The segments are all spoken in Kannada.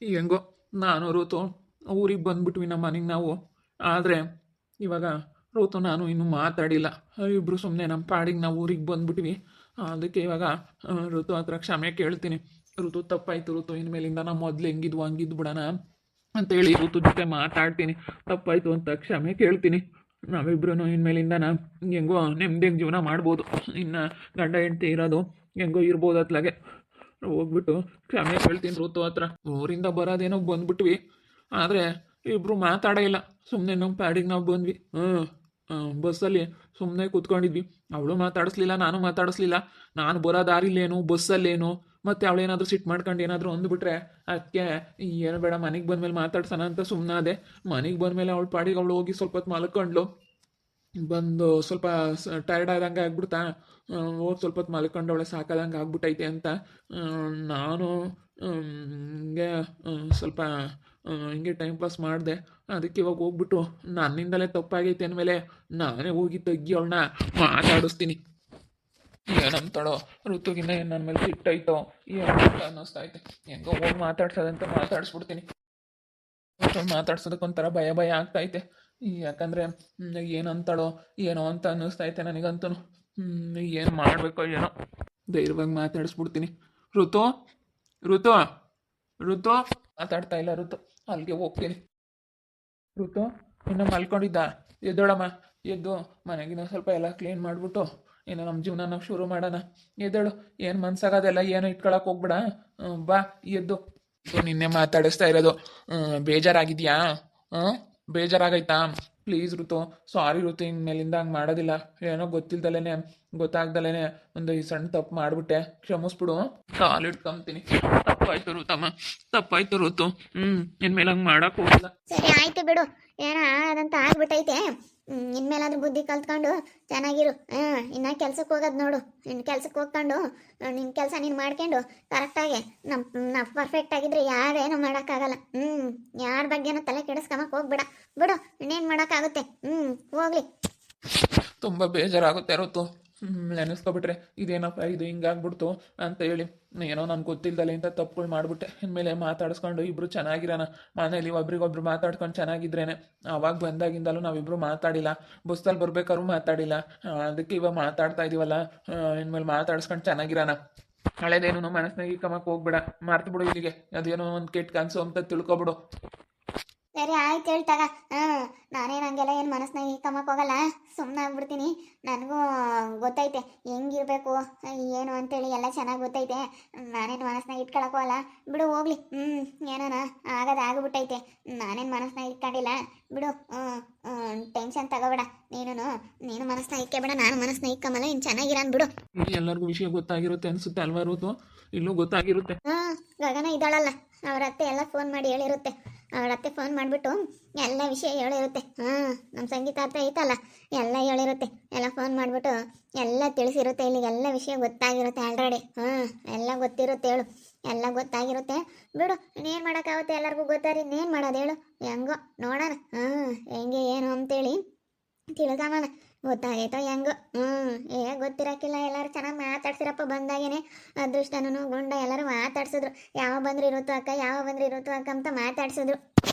ಹೆಂಗೋ ನಾನು ಋತು ಊರಿಗೆ ಬಂದ್ಬಿಟ್ವಿ ನಮ್ಮ ಮನೆಗೆ ನಾವು. ಆದರೆ ಇವಾಗ ಋತು ನಾನು ಇನ್ನೂ ಮಾತಾಡಿಲ್ಲ. ಇಬ್ಬರು ಸುಮ್ಮನೆ ನಮ್ಮ ಪಾಡಿಗೆ ನಾವು ಊರಿಗೆ ಬಂದ್ಬಿಟ್ವಿ. ಅದಕ್ಕೆ ಇವಾಗ ಋತು ಹತ್ರ ಕ್ಷಮೆ ಕೇಳ್ತೀನಿ. ಋತು ತಪ್ಪಾಯ್ತು ಋತು, ಇನ್ಮೇಲಿಂದ ನಾವು ಮೊದಲು ಹೆಂಗಿದ್ವು ಹಂಗಿದ್ದು ಬಿಡೋಣ ಅಂತೇಳಿ ಋತು ಜೊತೆ ಮಾತಾಡ್ತೀನಿ. ತಪ್ಪಾಯ್ತು ಅಂತ ಕ್ಷಮೆ ಕೇಳ್ತೀನಿ. ನಾವಿಬ್ರು ಇನ್ಮೇಲಿಂದ ಹೆಂಗೋ ನೆಮ್ಮದಿಯಾಗಿ ಜೀವನ ಮಾಡ್ಬೋದು. ಇನ್ನು ಗಂಡ ಹೆಂಡ್ತಿ ಇರೋದು ಹೆಂಗೋ ಇರ್ಬೋದು ಅತ್ಲಾಗೆ. ಹೋಗ್ಬಿಟ್ಟು ಕ್ಷಮೆ ಕೇಳ್ತೀನಿ ಋತು ಹತ್ರ. ಊರಿಂದ ಬರೋದೇನೋ ಬಂದ್ಬಿಟ್ವಿ, ಆದರೆ ಇಬ್ಬರು ಮಾತಾಡೇ ಇಲ್ಲ. ಸುಮ್ಮನೆ ನಮ್ಮ ಪ್ಯಾಡಿಗೆ ನಾವು ಬಂದ್ವಿ. ಬಸ್ಸಲ್ಲಿ ಸುಮ್ಮನೆ ಕೂತ್ಕೊಂಡಿದ್ವಿ. ಅವಳು ಮಾತಾಡಿಸ್ಲಿಲ್ಲ, ನಾನು ಮಾತಾಡಿಸ್ಲಿಲ್ಲ. ನಾನು ಬರೋ ದಾರಿಲೇನು ಬಸ್ಸಲ್ಲೇನು ಮತ್ತೆ ಅವಳೇನಾದರೂ ಸಿಟ್ಟು ಮಾಡ್ಕೊಂಡು ಏನಾದರೂ ಅಂದ್ಬಿಟ್ರೆ ಅದಕ್ಕೆ ಏನು ಬೇಡ ಮನೆಗೆ ಬಂದಮೇಲೆ ಮಾತಾಡ್ಸೋಣ ಅಂತ ಸುಮ್ಮನಾದೆ. ಮನೆಗೆ ಬಂದಮೇಲೆ ಅವಳ ಪಾಡಿಗೆ ಅವಳು ಹೋಗಿ ಸ್ವಲ್ಪ ಹೊತ್ತು ಮಲ್ಕೊಂಡ್ಲು. ಬಂದು ಸ್ವಲ್ಪ ಟೈರ್ಡ್ ಆದಂಗೆ ಆಗ್ಬಿಡ್ತಾ, ಹೋಗಿ ಸ್ವಲ್ಪ ಹೊತ್ತು ಮಲ್ಕೊಂಡು ಅವಳೆ ಸಾಕಾದಂಗೆ ಆಗ್ಬಿಟ್ಟೈತೆ ಅಂತ ನಾನು ಹಿಂಗೆ ಸ್ವಲ್ಪ ಹಿಂಗೆ ಟೈಮ್ ಪಾಸ್ ಮಾಡಿದೆ. ಅದಕ್ಕೆ ಇವಾಗ ಹೋಗ್ಬಿಟ್ಟು ನನ್ನಿಂದಲೇ ತಪ್ಪಾಗೈತೆ ಅಂದಮೇಲೆ ನಾನೇ ಹೋಗಿ ತಗ್ಗಿ ಅವಳನ್ನ ಮಾತಾಡಿಸ್ತೀನಿ. ಏನಂತಾಳೋ ಋತುಗಿನ್ನ ಏನು ನನ್ನ ಮೇಲೆ ಸಿಟ್ಟೈತೋ ಏನು ಅಂತ ಅನ್ನಿಸ್ತೈತೆ. ಹೆಂಗೋ ಹೋಗಿ ಮಾತಾಡ್ಸೋದಂತ ಮಾತಾಡಿಸ್ಬಿಡ್ತೀನಿ. ಮಾತಾಡ್ಸೋದಕ್ಕೊಂಥರ ಭಯ ಭಯ ಆಗ್ತೈತೆ. ಯಾಕಂದರೆ ಏನಂತಾಳೋ ಏನೋ ಅಂತ ಅನ್ನಿಸ್ತೈತೆ ನನಗಂತೂ. ಏನು ಮಾಡಬೇಕೋ ಏನೋ. ಧೈರ್ಯವಾಗಿ ಮಾತಾಡಿಸ್ಬಿಡ್ತೀನಿ. ಋತು ಋತು ಋತು ಮಾತಾಡ್ತಾ ಇಲ್ಲ ಋತು. ಅಲ್ಲಿಗೆ ಹೋಗ್ತೀನಿ. ಋತು ಇನ್ನು ಮಲ್ಕೊಂಡಿದ್ದ? ಎದ್ದೋಳಮ್ಮ, ಎದ್ದು ಮನೆಗಿನ ಸ್ವಲ್ಪ ಎಲ್ಲ ಕ್ಲೀನ್ ಮಾಡಿಬಿಟ್ಟು ಇನ್ನು ನಮ್ಮ ಜೀವನ ನಾವು ಶುರು ಮಾಡೋಣ. ಎದ್ದೇಳು. ಏನು ಮನ್ಸಾಗೋದೆಲ್ಲ ಏನು ಇಟ್ಕೊಳಕ್ಕೆ ಹೋಗ್ಬೇಡ. ಬಾ ಎದ್ದು. ನಿನ್ನೆ ಮಾತಾಡಿಸ್ತಾ ಇರೋದು ಬೇಜಾರಾಗಿದೆಯಾ? ಬೇಜಾರಾಗೈತಾ? ಪ್ಲೀಸ್ ಋತು, ಸಾರಿ ಋತು, ಇನ್ಮೇಲಿಂದ ಹಂಗೆ ಮಾಡೋದಿಲ್ಲ. ಏನೋ ಗೊತ್ತಾಗ್ದಲೇ ಒಂದು ಈ ಸಣ್ಣ ತಪ್ಪು ಮಾಡಿಬಿಟ್ಟೆ, ಕ್ಷಮಿಸ್ಬಿಡು. ಕಾಲಿಡ್ಕೊಂತೀನಿ. ತಪ್ಪಾಯ್ತು ಋತಮ್ಮ, ತಪ್ಪಾಯ್ತು ಋತು. ಇನ್ಮೇಲೆ ಹಂಗೆ ಮಾಡೋಕೆ ಹೋಗಲ್ಲ. ಸರಿ ಆಯ್ತು ಬಿಡು, ಏನೋ ಅದಂತ ಆಗ್ಬಿಟ್ಟೈತೆ. ಇನ್ಮೇಲಾದ್ರೂ ಬುದ್ಧಿ ಕಲ್ತ್ಕೊಂಡು ಚೆನ್ನಾಗಿರು. ಇನ್ನ ಕೆಲ್ಸಕ್ಕೆ ಹೋಗೋದು ನೋಡು. ಇನ್ನು ಕೆಲ್ಸಕ್ಕೆ ಹೋಗ್ಕೊಂಡು ನಿನ್ನ ಕೆಲಸ ನೀನು ಮಾಡ್ಕೊಂಡು ಕರೆಕ್ಟಾಗಿ ನಾವು ಪರ್ಫೆಕ್ಟ್ ಆಗಿದ್ರೆ ಯಾರೇನು ಮಾಡೋಕ್ಕಾಗಲ್ಲ. ಯಾರ ಬಗ್ಗೆನೂ ತಲೆ ಕೆಡಿಸ್ಕೊಂಬಕ್ಕೆ ಹೋಗ್ಬೇಡ. ಬಿಡು, ಇನ್ನೇನು ಮಾಡೋಕ್ಕಾಗುತ್ತೆ. ಹೋಗ್ಲಿ. ತುಂಬ ಬೇಜಾರಾಗುತ್ತೆ ಋತು. ನೆನೆಸ್ಕೊಬಿಟ್ರೆ ಇದೇನಪ್ಪ ಇದು ಹಿಂಗಾಗ್ಬಿಡ್ತು ಅಂತ ಹೇಳಿ. ಏನೋ ನಾನು ಗೊತ್ತಿಲ್ದಲೆ ಇಂಥ ತಪ್ಪುಗಳು ಮಾಡಿಬಿಟ್ಟೆ. ಇನ್ಮೇಲೆ ಮಾತಾಡಿಸ್ಕೊಂಡು ಇಬ್ಬರು ಚೆನ್ನಾಗಿರೋಣ. ಮನೇಲಿ ಒಬ್ರಿಗೊಬ್ರು ಮಾತಾಡ್ಕೊಂಡು ಚೆನ್ನಾಗಿದ್ರೇನೆ. ಆವಾಗ ಬಂದಾಗಿಂದಲೂ ನಾವಿಬ್ಬರು ಮಾತಾಡಿಲ್ಲ. ಬಸ್ಸಲ್ಲಿ ಬರ್ಬೇಕಾದ್ರೂ ಮಾತಾಡಿಲ್ಲ. ಅದಕ್ಕೆ ಇವಾಗ ಮಾತಾಡ್ತಾ ಇದೀವಲ್ಲ, ಇನ್ಮೇಲೆ ಮಾತಾಡಿಸ್ಕೊಂಡು ಚೆನ್ನಾಗಿರೋಣ. ಹಳೇದೇನು ನಮ್ಮ ಮನಸ್ಸಿನಾಗ ಇಕ್ಕಮಕ್ಕೆ ಹೋಗ್ಬೇಡ. ಮಾರ್ತು ಇಲ್ಲಿಗೆ. ಅದೇನೋ ಒಂದು ಕೆಟ್ಟ ಕನಸು ಅಂತ ತಿಳ್ಕೊಬಿಡು. ಸರಿ ಆಯ್ತು ಹೇಳ್ತಾಗ. ನಾನೇನು ಹಂಗೆಲ್ಲ ಏನು ಮನಸ್ಸಿನಾಗ ಇಕ್ಕಮ್ಮಕ್ಕೆ ಹೋಗಲ್ಲ, ಸುಮ್ಮನೆ ಆಗ್ಬಿಡ್ತೀನಿ. ನನಗೂ ಗೊತ್ತೈತೆ ಹೆಂಗಿರ್ಬೇಕು ಏನು ಅಂತೇಳಿ ಎಲ್ಲ ಚೆನ್ನಾಗಿ ಗೊತ್ತೈತೆ. ನಾನೇನು ಮನಸ್ಸಿನಾಗ ಇಟ್ಕೊಳಕ್ಕೆ ಹೋಗಲ್ಲ. ಬಿಡು ಹೋಗ್ಲಿ. ಏನಾನ ಆಗೋದು ಆಗ್ಬಿಟ್ಟೈತೆ. ನಾನೇನು ಮನಸ್ಸಿನಾಗ ಇಟ್ಕೊಂಡಿಲ್ಲ. ಬಿಡು, ಟೆನ್ಷನ್ ತಗೋಬೇಡ. ನೀನು ಮನಸ್ಸಿನಾಗ ಇಕ್ಕೆಬೇಡ, ನಾನು ಮನಸ್ಸಿನಾಗ ಇಕ್ಕಮ್ಮಲ್ಲ. ಇನ್ನು ಚೆನ್ನಾಗಿರೋನ್ ಬಿಡು. ಎಲ್ಲರಿಗೂ ವಿಷಯ ಗೊತ್ತಾಗಿರುತ್ತೆ ಅನ್ಸುತ್ತೆ ಅಲ್ವಾ ಋತು? ಇಲ್ಲೂ ಗೊತ್ತಾಗಿರುತ್ತೆ. ಗಗನ ಇದ್ದಾಳಲ್ಲ, ಅವ್ರ ಅತ್ತೆ ಎಲ್ಲ ಫೋನ್ ಮಾಡಿ ಹೇಳಿರುತ್ತೆ. ಅವಳ ಅತ್ತೆ ಫೋನ್ ಮಾಡಿಬಿಟ್ಟು ಎಲ್ಲ ವಿಷಯ ಹೇಳಿರುತ್ತೆ. ನಮ್ಮ ಸಂಗೀತ ಅತ್ತೆ ಐತಲ್ಲ, ಎಲ್ಲ ಹೇಳಿರುತ್ತೆ. ಎಲ್ಲ ಫೋನ್ ಮಾಡಿಬಿಟ್ಟು ಎಲ್ಲ ತಿಳಿಸಿರುತ್ತೆ. ಇಲ್ಲಿಗೆಲ್ಲ ವಿಷಯ ಗೊತ್ತಾಗಿರುತ್ತೆ ಆಲ್ರೆಡಿ. ಎಲ್ಲ ಗೊತ್ತಿರುತ್ತೆ ಹೇಳು. ಎಲ್ಲ ಗೊತ್ತಾಗಿರುತ್ತೆ. ಬಿಡು, ಇನ್ನೇನು ಮಾಡೋಕ್ಕಾಗುತ್ತೆ? ಎಲ್ಲರಿಗೂ ಗೊತ್ತಾರಿ ಇನ್ನೇನು ಮಾಡೋದು ಹೇಳು. ಹೆಂಗೋ ನೋಡೋಣ. ಹೆಂಗೆ ಏನು ಅಂತೇಳಿ ತಿಳ್ಕೊಂಬಣ. ಗೊತ್ತಾಗೈತೋ ಹೆಂಗೋ. ಗೊತ್ತಿರಕ್ಕಿಲ್ಲ. ಎಲ್ಲರೂ ಚೆನ್ನಾಗಿ ಮಾತಾಡ್ಸಿರಪ್ಪ. ಬಂದಾಗೇನೆ ಅದೃಷ್ಟನೂ ಗುಂಡ ಎಲ್ಲರೂ ಮಾತಾಡ್ಸಿದ್ರು. ಯಾವ ಬಂದ್ರೆ ಇರುತ್ತೋ ಅಕ್ಕ, ಯಾವ ಬಂದ್ರೆ ಇರುತ್ತೋ ಅಕ್ಕ ಅಂತ ಮಾತಾಡ್ಸಿದ್ರು.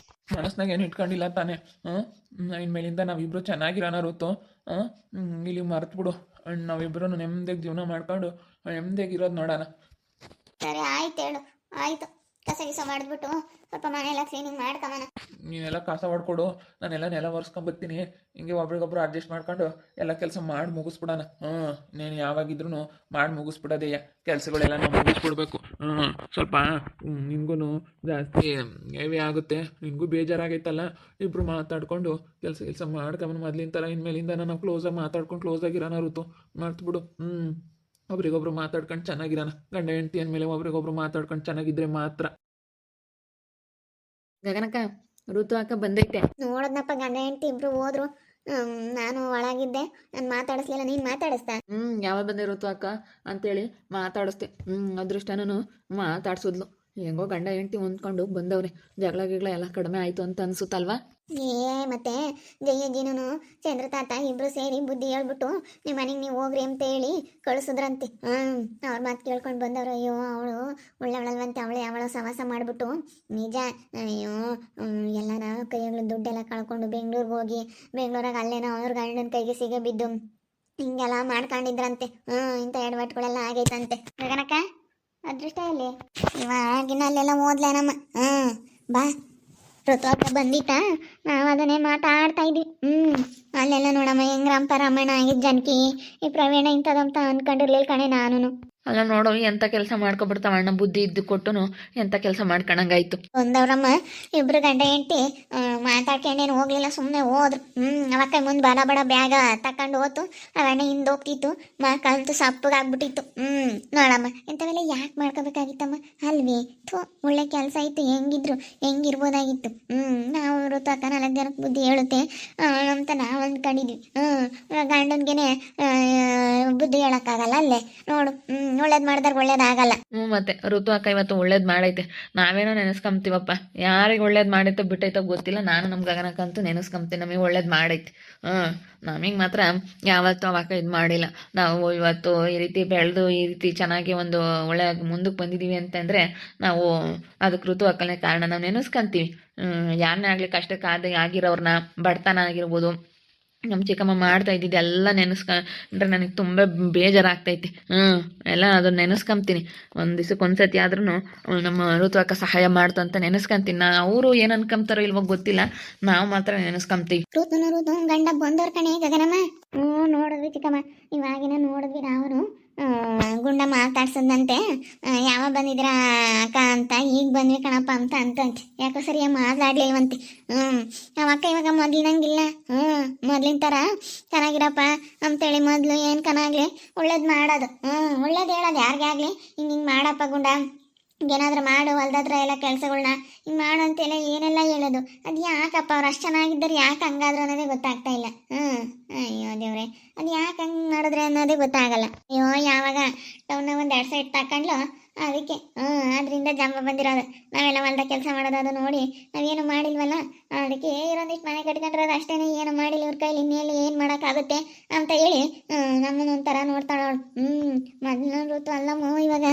ಮನಸ್ನಾಗ ಏನು ಇಟ್ಕೊಂಡಿಲ್ಲ ತಾನೆ. ಇನ್ಮೇಲಿಂದ ನಾವಿಬ್ರು ಚೆನ್ನಾಗಿರೋಣ ಋತು. ಇಲ್ಲಿ ಮರ್ತ್ಬಿಡು. ನಾವಿಬ್ರು ನೆಮ್ಮದಿಯಾಗಿ ಜೀವನ ಮಾಡ್ಕೊಂಡು ನೆಮ್ಮದಿಯಾಗಿ ಇರೋದು ನೋಡೋಣ. ಸರಿ ಆಯ್ತು ಹೇಳು. ಆಯ್ತು, ಕಸ ಗಿಸ ಮಾಡಿದ್ಬಿಟ್ಟು ಸ್ವಲ್ಪ ಮನೆಯೆಲ್ಲ ಕ್ಲೀನಿಂಗ್ ಮಾಡ್ಕೊಂಬನ. ನೀನೆಲ್ಲ ಕಸ ಹೊಡ್ಕೊಡು, ನಾನೆಲ್ಲ ನೆಲ ಒರೆಸ್ಕೊಂಬರ್ತೀನಿ. ಹಿಂಗೆ ಒಬ್ರಿಗೊಬ್ರು ಅಡ್ಜಸ್ಟ್ ಮಾಡ್ಕೊಂಡು ಎಲ್ಲ ಕೆಲಸ ಮಾಡಿ ಮುಗಿಸ್ಬಿಡೋಣ. ನೀನು ಯಾವಾಗಿದ್ರೂ ಮಾಡಿ ಮುಗಿಸ್ಬಿಡೋದೆಯ ಕೆಲಸಗಳೆಲ್ಲ ನಾವು ಮುಗಿಸ್ಬಿಡ್ಬೇಕು. ಸ್ವಲ್ಪ ನಿನ್ಗೂ ಜಾಸ್ತಿ ಹೆವಿ ಆಗುತ್ತೆ. ನಿನಗೂ ಬೇಜಾರಾಗೈತಲ್ಲ. ಇಬ್ಬರು ಮಾತಾಡ್ಕೊಂಡು ಕೆಲಸ ಮಾಡ್ಕೊಂಬನ. ಮೊದಲಿನ ಥರ ಇನ್ಮೇಲಿಂದ ನಾವು ಕ್ಲೋಸಾಗಿ ಮಾತಾಡ್ಕೊಂಡು ಕ್ಲೋಸಾಗಿರೋಣ ಋತು. ಮರ್ತ್ಬಿಡು. ಒಬ್ರಿಗೊಬ್ರು ಮಾತಾಡ್ಕೊಂಡು ಚೆನ್ನಾಗಿರೋಣ. ಗಂಡ ಹೆಂಡತಿ ಅಂದಮೇಲೆ ಒಬ್ರಿಗೊಬ್ರು ಮಾತಾಡ್ಕೊಂಡು ಚೆನ್ನಾಗಿದ್ರೆ ಮಾತ್ರ. ಗಗನಕ್ಕ, ಋತು ಅಕ್ಕ ಬಂದೈತೆ. ನೋಡದ್ನಪ್ಪ, ಗಂಡ ಹೆಂಡತಿ ಇಬ್ರು ಹೋದ್ರು. ನಾನು ಒಳಗಿದ್ದೆ. ನಾನು ಮಾತಾಡಿಸ್ಲಿಲ್ಲ, ನೀನು ಮಾತಾಡಿಸ್ತಾ? ಯಾವಾಗ ಬಂದೆ ಋತು ಅಕ್ಕ ಅಂತೇಳಿ ಮಾತಾಡಿಸ್ದೆ. ಅದೃಷ್ಟನೂ ಮಾತಾಡ್ಸಿದ್ಲು. ಹೆಂಗೋ ಗಂಡ ಹೆಂಡ್ತಿ ಹೊಂದ್ಕೊಂಡು ಬಂದವ್ರೆ, ಜಗಳ ಗಿಗಳ ಎಲ್ಲ ಕಡಿಮೆ ಆಯಿತು ಅಂತ ಅನ್ಸುತ್ತಲ್ವಾ? ಮತ್ತೆ ಜಯ ಜೀನು ಚಂದ್ರ ತಾತ ಇಬ್ರು ಸೇರಿ ಬುದ್ಧಿ ಹೇಳ್ಬಿಟ್ಟು ನಿಮ್ಮ ಮನೆಗೆ ನೀವು ಹೋಗ್ರಿ ಅಂತ ಹೇಳಿ ಕಳಿಸಿದ್ರಂತೆ. ಅವ್ರ ಮಾತು ಕೇಳ್ಕೊಂಡು ಬಂದವ್ರು. ಅಯ್ಯೋ ಅವಳು ಒಳ್ಳೆವಳಲ್ವಂತೆ, ಅವಳ ಸವಾಸ ಮಾಡಿಬಿಟ್ಟು ನಿಜ. ಅಯ್ಯೋ ಎಲ್ಲನ ಕೈಗಳು ದುಡ್ಡೆಲ್ಲ ಕಳ್ಕೊಂಡು ಬೆಂಗಳೂರಿಗೆ ಹೋಗಿ ಬೆಂಗಳೂರಾಗ ಅಲ್ಲೇನೋ ಅವ್ರ ಗಂಡನ ಕೈಗೆ ಸಿಗಬಿದ್ದು ಹಿಂಗೆಲ್ಲ ಮಾಡ್ಕೊಂಡಿದ್ರಂತೆ. ಇಂಥ ಎಡವಟ್ಗಳೆಲ್ಲ ಆಗೈತಂತೆ. ಗಗನಕ್ಕ ಅದೃಷ್ಟ ಇಲ್ಲಿ ಇವಾಗಿನ ಅಲ್ಲೆಲ್ಲ ಓದ್ಲೇನಮ್ಮ. ಬಾ ಋತುವಕ್ಕ ಬಂದಿತ್ತ, ನಾವು ಅದನ್ನೇ ಮಾತಾಡ್ತಾ ಇದ್ವಿ. ಅಲ್ಲೆಲ್ಲ ನೋಡಮ್ಮ ಹೆಂಗ್ ರಾಮಣ್ಣ ಆಗಿದ್ ಜನಕಿ ಈ ಪ್ರವೀಣ ಇಂಥದಂತ ಅನ್ಕೊಂಡಿರ್ಲಿಲ್ಲ ಕಣೆ ನಾನು. ಅಲ್ಲ ನೋಡೋ, ಎಂಥ ಕೆಲಸ ಮಾಡ್ಕೊಬಿಡ್ತಾವ ಅಣ್ಣ, ಬುದ್ಧಿ ಇದ್ದು ಕೊಟ್ಟುನು ಎಂಥ ಕೆಲಸ ಮಾಡ್ಕೊಂಡಂಗಾಯ್ತು. ಒಂದವ್ರಮ್ಮ ಇಬ್ರು ಗಂಡ ಹೆಂಡ್ತಿ ಮಾತಾಡ್ಕೊಂಡೇನು ಹೋಗ್ಲಿಲ್ಲ, ಸುಮ್ಮನೆ ಹೋದ್ರು. ಅವಕ್ಕ ಮುಂದೆ ಬಡ ಬಡ ಬ್ಯಾಗ ತಕೊಂಡು ಹೋತು. ಅವಣ್ಣ ಹಿಂದೆ ಹೋಗ್ತಿತ್ತು, ಕಲ್ತು ಸಪ್ಪಗಾಗ್ಬಿಟ್ಟಿತ್ತು. ನೋಡಮ್ಮ ಇಂಥವೆಲ್ಲ ಯಾಕೆ ಮಾಡ್ಕೋಬೇಕಾಗಿತ್ತಮ್ಮ ಅಲ್ವಿ? ಒಳ್ಳೆ ಕೆಲಸ ಇತ್ತು, ಹೆಂಗಿರ್ಬೋದಾಗಿತ್ತು. ನಾವು ಋತುವಕ್ಕ 4 ಜನಕ್ಕೆ ಬುದ್ಧಿ ಹೇಳುತ್ತೆ ಅಂತ ನಾವು ಅಂದ್ಕೊಂಡಿದ್ವಿ. ಗಂಡನ್ಗೆನೆ ಬುದ್ಧಿ ಹೇಳಕ್ಕಾಗಲ್ಲ ಅಲ್ಲೇ ನೋಡು. ಒಳ್ಳೇದ್ ಮಾಡಿದಾಗ ಒಳ್ಳೇದಾಗಲ್ಲ. ಮತ್ತೆ ಋತು ಅಕ್ಕ ಇವತ್ತು ಒಳ್ಳೇದು ಮಾಡೈತೆ, ನಾವೇನೋ ನೆನೆಸ್ಕೊಂತೀವಪ್ಪ. ಯಾರಿಗೆ ಒಳ್ಳೇದು ಮಾಡೈತೋ ಬಿಟ್ಟೈತೋ ಗೊತ್ತಿಲ್ಲ, ನಾನು ನಮ್ಮ ಗಗನಕ್ಕಂತೂ ನೆನೆಸ್ಕೊಂತೀನಿ, ನಮಗೆ ಒಳ್ಳೇದು ಮಾಡೈತೆ. ನಮಗೆ ಮಾತ್ರ ಯಾವತ್ತೂ ಅವಾಗ ಇದು ಮಾಡಿಲ್ಲ. ನಾವು ಇವತ್ತು ಈ ರೀತಿ ಬೆಳೆದು ಈ ರೀತಿ ಚೆನ್ನಾಗಿ ಒಂದು ಒಳ್ಳೆ ಮುಂದಕ್ಕೆ ಬಂದಿದ್ದೀವಿ ಅಂತಂದರೆ ನಾವು ಅದಕ್ಕೆ ಋತು ಅಕ್ಕನೇ ಕಾರಣ. ನಾವು ನೆನೆಸ್ಕೊಂತೀವಿ ಯಾರನ್ನೇ ಆಗಲಿ ಕಷ್ಟಕ್ಕೆ ಆಗಿರೋರನ್ನ, ಬಡತನ ಆಗಿರ್ಬೋದು, ನಮ್ಮ ಚಿಕ್ಕಮ್ಮ ಮಾಡ್ತಾ ಇದ್ದಿದ್ದು ಎಲ್ಲ ನೆನೆಸ್ಕೊಂಡ್ರೆ ನನಗೆ ತುಂಬ ಬೇಜಾರಾಗ್ತೈತಿ. ಎಲ್ಲ ಅದನ್ನ ನೆನೆಸ್ಕೊಂತೀನಿ. ಒಂದು ದಿವ್ಸಕ್ಕೆ ಒಂದ್ಸತಿ ಆದ್ರೂ ನಮ್ಮ ಋತು ಅಕ್ಕ ಸಹಾಯ ಮಾಡ್ತು ಅಂತ ನೆನೆಸ್ಕೊಂತೀನಿ. ಅವರು ಏನು ಅನ್ಕೊಂತಾರೋ ಇಲ್ವೋ ಗೊತ್ತಿಲ್ಲ, ನಾವು ಮಾತ್ರ ನೆನೆಸ್ಕೊಂತೀವಿ. ಋತು ಗಂಡ ಬಂದವ್ರ ಕಣೆ ಗಗನಮ್ಮ. ನೋಡಿದ್ವಿ ಚಿಕ್ಕಮ್ಮ, ಇವಾಗಿನ ನೋಡಿದ್ವಿ ನಾವು. ಗುಂಡ ಮಾತಾಡ್ಸದಂತೆ, ಯಾವ ಬಂದಿದ್ದೀರಾ ಅಕ್ಕ ಅಂತ, ಈಗ ಬಂದ್ವಿ ಕಣಪ್ಪ ಅಂತ ಅಂತಂತೆ. ಯಾಕೋ ಸರಿಯಾಗಿ ಮಾತಾಡ್ಲಿಲ್ವಂತೆ. ಅವಕ್ಕ ಇವಾಗ ಮೊದ್ಲಿನಂಗಿಲ್ಲ. ಮೊದ್ಲಿನ ಥರ ಚೆನ್ನಾಗಿರಪ್ಪ ಅಂತೇಳಿ ಮೊದಲು ಏನು ಕನಾಗ್ಲಿ ಒಳ್ಳೇದು ಮಾಡೋದು. ಒಳ್ಳೇದು ಹೇಳೋದು ಯಾರಿಗೆ ಆಗಲಿ, ಹಿಂಗೆ ಮಾಡಪ್ಪ ಗುಂಡ, ಏನಾದ್ರೂ ಮಾಡು, ಹೊಲ್ದತ್ರ ಎಲ್ಲ ಕೆಲಸಗಳನ್ನ ಹಿಂಗೆ ಮಾಡು ಅಂತೆಲ್ಲ ಏನೆಲ್ಲ ಹೇಳೋದು. ಅದು ಯಾಕಪ್ಪ ಅವ್ರು ಅಷ್ಟು ಚೆನ್ನಾಗಿದ್ದಾರೆ, ಯಾಕೆ ಹಂಗಾದ್ರು ಅನ್ನೋದೇ ಗೊತ್ತಾಗ್ತಾ ಇಲ್ಲ. ಅಯ್ಯೋ ದೇವ್ರೆ, ಅದು ಯಾಕೆ ಹಂಗೆ ಮಾಡಿದ್ರೆ ಅನ್ನೋದೇ ಗೊತ್ತಾಗಲ್ಲ. ಅಯ್ಯೋ ಯಾವಾಗ ಟೌನ್ನಾಗ ಒಂದು 2 ಸೈಟ್ ತಗೊಂಡ್ಲು ಅದಕ್ಕೆ ಅದರಿಂದ ಜಂಬ ಬಂದಿರೋದು. ನಾವೆಲ್ಲ ಹೊಲ್ದ ಕೆಲಸ ಮಾಡೋದು ಅದು ನೋಡಿ ನಾವೇನು ಮಾಡಿಲ್ವಲ್ಲ, ಅದಕ್ಕೆ ಇರೋದಿಷ್ಟು ಮನೆ ಕಟ್ಕೊಂಡ್ರೆ ಅಷ್ಟೇ, ಏನು ಮಾಡಿಲ್ಲ ಇವ್ರ ಕೈಲಿ, ಇನ್ನೆಲ್ಲಿ ಏನು ಮಾಡೋಕ್ಕಾಗುತ್ತೆ ಅಂತ ಹೇಳಿ ನಮ್ಮನ್ನ ಒಂಥರ ನೋಡ್ತಾಳವಳು. ಮೊದಲು ಋತು ಅಲ್ಲಮ್ಮ ಇವಾಗ.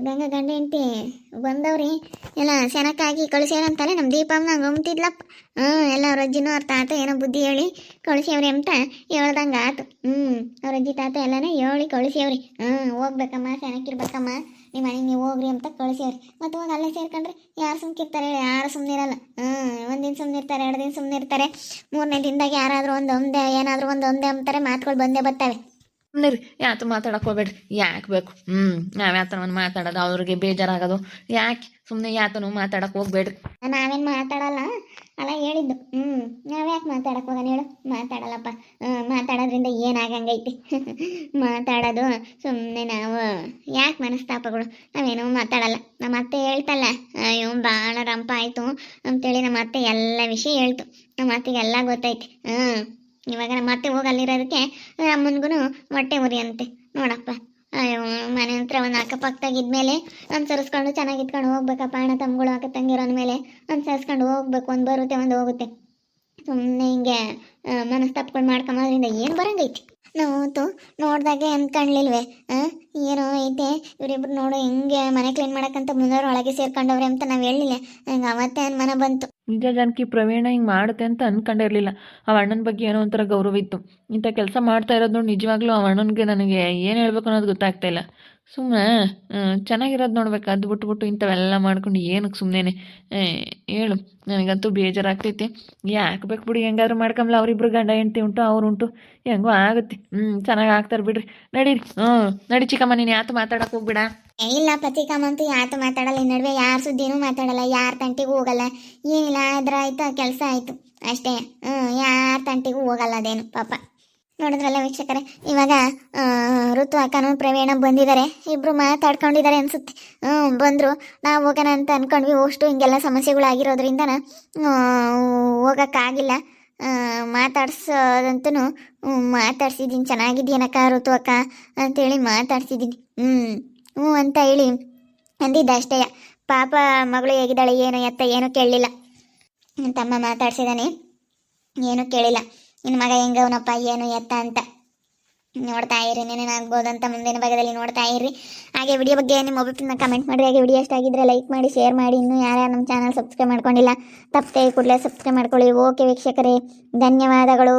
ಗಂಗ ಗಂಡ ಹೆಂಡ್ತಿ ಬಂದವ್ರಿ ಎಲ್ಲ ಸೆನಕ್ಕಾಗಿ ಕಳಿಸ್ಯಾರಂತಾನೆ ನಮ್ಮ ದೀಪಮ್ಮ ಗಮ್ತಿದ್ಲಪ್ಪ. ಎಲ್ಲ ಅವ್ರ ಅಜ್ಜಿನೂ ಅವ್ರ ತಾತ ಏನೋ ಬುದ್ಧಿ ಹೇಳಿ ಕಳಿಸ್ಯವ್ರಿ ಅಂತ ಹೇಳ್ದಂಗೆ ಆತು. ಅವ್ರ ಅಜ್ಜಿ ತಾತ ಎಲ್ಲನೇ ಹೇಳಿ ಕಳಿಸ್ಯವ್ರಿ. ಹೋಗ್ಬೇಕಮ್ಮ, ಸೆನಕ್ಕಿರ್ಬೇಕಮ್ಮ, ನಿಮ್ಮ ಮನೆಗೆ ನೀವು ಹೋಗ್ರಿ ಅಂತ ಕಳಿಸ್ಯವ್ರಿ. ಮತ್ತು ಹೋಗಿ ಅಲ್ಲೇ ಸೇರ್ಕೊಂಡ್ರೆ ಯಾರು ಸುಮ್ಕಿರ್ತಾರೆ? ಯಾರು ಸುಮ್ಮನಿರಲ್ಲ. ಒಂದಿನ ಸುಮ್ಮನಿರ್ತಾರೆ, 2 ದಿನ ಸುಮ್ಮನಿರ್ತಾರೆ, 3ನೇ ದಿನದಾಗ ಯಾರಾದರೂ ಒಂದೊಂದೇ ಏನಾದರೂ ಒಂದೊಂದೇ ಅಂತಾರೆ, ಮಾತುಗಳು ಬಂದೇ ಬರ್ತವೆ. ಸುಮ್ಮನೆ ಯಾತು ಮಾತಾಡಕ್ಕೆ ಹೋಗ್ಬೇಡ್ರಿ, ಯಾಕೆ ಬೇಕು? ನಾವು ಯಾತನ ಮಾತಾಡೋದು, ಅವ್ರಿಗೆ ಬೇಜಾರಾಗೋದು ಯಾಕೆ? ಸುಮ್ಮನೆ ಯಾತನು ಮಾತಾಡಕ್ಕೆ ಹೋಗ್ಬೇಡ್ರಿ. ನಾವೇನು ಮಾತಾಡಲ್ಲ ಅಲ್ಲ ಹೇಳಿದ್ದು. ನಾವ್ಯಾಕೆ ಮಾತಾಡಕ್ಕೆ ಹೋಗೋಣ ಹೇಳು? ಮಾತಾಡಲ್ಲಪ್ಪ. ಮಾತಾಡೋದ್ರಿಂದ ಏನಾಗಂಗೈತಿ? ಮಾತಾಡೋದು ಸುಮ್ಮನೆ. ನಾವು ಯಾಕೆ ಮನಸ್ತಾಪಗಳು? ನಾವೇನೋ ಮಾತಾಡಲ್ಲ. ನಮ್ಮ ಅತ್ತೆ ಹೇಳ್ತಲ್ಲ, ಅಯ್ಯೋ ಭಾಳ ರಂಪ ಆಯಿತು ಅಂತೇಳಿ ನಮ್ಮ ಅತ್ತೆ ಎಲ್ಲ ವಿಷಯ ಹೇಳ್ತು. ನಮ್ಮ ಅತ್ತೆಗೆ ಎಲ್ಲ ಗೊತ್ತೈತಿ. ಇವಾಗ ನಮ್ಮ ಅತ್ತೆ ಹೋಗಿ ಅಲ್ಲಿರೋದಕ್ಕೆ ಅಮ್ಮನಿಗೂ ಹೊಟ್ಟೆ ಉರಿ ಅಂತೆ ನೋಡಪ್ಪ. ಅಯ್ಯೋ ಮನೆ ಹತ್ರ ಒಂದು ಅಕ್ಕಪಕ್ಕದಾಗಿದ್ಮೇಲೆ ಅನುಸರಿಸ್ಕೊಂಡು ಚೆನ್ನಾಗಿತ್ಕೊಂಡು ಹೋಗ್ಬೇಕಪ್ಪ. ಅಣ್ಣ ತಮ್ಮಗಳು ಅಕ್ಕ ತಂಗಿರೋ ಅಂದಮೇಲೆ ಅನುಸರಿಸ್ಕೊಂಡು ಹೋಗ್ಬೇಕು. ಒಂದು ಬರುತ್ತೆ ಒಂದು ಹೋಗುತ್ತೆ. ಸುಮ್ಮನೆ ಹಿಂಗೆ ಮನಸ್ತಾಪಗಳು ಮಾಡ್ಕೊಂಬೋದ್ರಿಂದ ಏನು ಬರಂಗೈತಿ? ನಾವು ನೋಡ್ದಾಗೆ ಅಂದ್ಕೊಂಡ್ಲಿಲ್ವೇ ಏನೋ ಐತೆ ಇವರಿಬ್ರು ನೋಡು ಹೆಂಗೆ ಮನೆ ಕ್ಲೀನ್ ಮಾಡಕ್ಕಂತ ಮುಂದವ್ರು ಒಳಗೆ ಸೇರ್ಕೊಂಡವ್ರೆ ಅಂತ ನಾವು ಹೇಳಿಲ್ಲ. ನಂಗೆ ಅವತ್ತೇ ಅನುಮಾನ ಬಂತು. ನಿಜ ಜಾನಕಿ, ಪ್ರವೀಣ ಹಿಂಗೆ ಮಾಡುತ್ತೆ ಅಂತ ಅಂದ್ಕೊಂಡಿರಲಿಲ್ಲ. ಆ ಅಣ್ಣನ ಬಗ್ಗೆ ಏನೋ ಒಂಥರ ಗೌರವ ಇತ್ತು. ಇಂಥ ಕೆಲಸ ಮಾಡ್ತಾ ಇರೋದು ನೋಡಿ ನಿಜವಾಗ್ಲೂ ಆ ಅಣ್ಣನಿಗೆ ನನಗೆ ಏನು ಹೇಳ್ಬೇಕು ಅನ್ನೋದು ಗೊತ್ತಾಗ್ತಾ ಇಲ್ಲ. ಸುಮ್ಮನೆ ಚೆನ್ನಾಗಿರೋದು ನೋಡ್ಬೇಕು, ಅದು ಬಿಟ್ಬಿಟ್ಟು ಇಂಥವೆಲ್ಲ ಮಾಡ್ಕೊಂಡು ಏನಕ್ಕೆ ಸುಮ್ಮನೆ ಹೇಳು? ನನಗಂತೂ ಬೇಜಾರಾಗ್ತೈತಿ. ಯಾಕೆ ಬೇಕು ಬಿಡಿ, ಹೆಂಗಾದ್ರೂ ಮಾಡ್ಕೊಂಬ್ಲ. ಅವರಿಬ್ರು ಗಂಡ ಹೆಂಡ್ತಿ ಉಂಟು, ಅವ್ರುಂಟು, ಹೆಂಗೋ ಆಗುತ್ತೆ. ಚೆನ್ನಾಗಿ ಆಗ್ತಾರೆ ಬಿಡ್ರಿ. ನಡೀರಿ. ನಡಿ ಚಿಕ್ಕಮ್ಮ, ನೀನು ಯಾತು ಮಾತಾಡಕ್ಕೆ ಹೋಗ್ಬಿಡ. ಇಲ್ಲ ಪತಿಕಮ್ಮಂತೂ ಯಾತು ಮಾತಾಡಲ್ಲ. ಈ ನಡುವೆ ಯಾರ ಸುದ್ದಿನೂ ಮಾತಾಡಲ್ಲ, ಯಾರ ತಂಟಿಗೂ ಹೋಗಲ್ಲ, ಏನಿಲ್ಲ. ಆಯ್ತು ಕೆಲಸ ಆಯಿತು ಅಷ್ಟೇ. ಯಾರ ತಂಟಿಗೂ ಹೋಗಲ್ಲ ಅದೇನು ಪಾಪ. ನೋಡಿದ್ರಲ್ಲ ವೀಕ್ಷಕರೇ, ಇವಾಗ ಋತು ಅಕ್ಕನೂ ಪ್ರವೀಣ ಬಂದಿದ್ದಾರೆ. ಇಬ್ಬರು ಮಾತಾಡ್ಕೊಂಡಿದ್ದಾರೆ ಅನಿಸುತ್ತೆ. ಬಂದರು. ನಾವು ಹೋಗೋಣ ಅಂತ ಅಂದ್ಕೊಂಡ್ವಿ. ಅಷ್ಟು ಹಿಂಗೆಲ್ಲ ಸಮಸ್ಯೆಗಳಾಗಿರೋದ್ರಿಂದ ಹೋಗೋಕ್ಕಾಗಿಲ್ಲ. ಮಾತಾಡ್ಸೋದಂತೂ ಮಾತಾಡ್ಸಿದ್ದೀನಿ. ಚೆನ್ನಾಗಿದ್ದೀನಕ್ಕ ಋತು ಅಕ್ಕ ಅಂತೇಳಿ ಮಾತಾಡ್ಸಿದ್ದೀನಿ. ಹ್ಞೂ ಅಂತ ಹೇಳಿ ಅಂದಿದ್ದ ಅಷ್ಟೇ. ಪಾಪ ಮಗಳು ಹೇಗಿದ್ದಾಳೆ ಏನು ಎತ್ತ ಏನೂ ಕೇಳಲಿಲ್ಲ. ನನ್ನ ತಮ್ಮ ಮಾತಾಡ್ಸಿದಾನೆ, ಏನೂ ಕೇಳಿಲ್ಲ. ನಿನ್ನ ಮಗ ಹೆಂಗವನಪ್ಪ ಏನು ಎತ್ತ ಅಂತ ನೋಡ್ತಾ ಇರಿ, ನೆನೇನಾಗ್ಬೋದಂತ ಮುಂದಿನ ಭಾಗದಲ್ಲಿ ನೋಡ್ತಾ ಇರಿ. ಹಾಗೆ ವಿಡಿಯೋ ಬಗ್ಗೆ ನಿಮ್ಮ ಒಬ್ಬರನ್ನ ಕಮೆಂಟ್ ಮಾಡಿ. ಹಾಗೆ ವಿಡಿಯೋ ಇಷ್ಟ ಲೈಕ್ ಮಾಡಿ, ಶೇರ್ ಮಾಡಿ. ಇನ್ನೂ ಯಾರ್ಯಾರು ನಮ್ಮ ಚಾನಲ್ ಸಬ್ಸ್ಕ್ರೈಬ್ ಮಾಡ್ಕೊಂಡಿಲ್ಲ ತಪ್ಪದೆ ಕೂಡಲೇ ಸಬ್ಸ್ಕ್ರೈಬ್ ಮಾಡ್ಕೊಳ್ಳಿ. ಓಕೆ ವೀಕ್ಷಕರೇ, ಧನ್ಯವಾದಗಳು.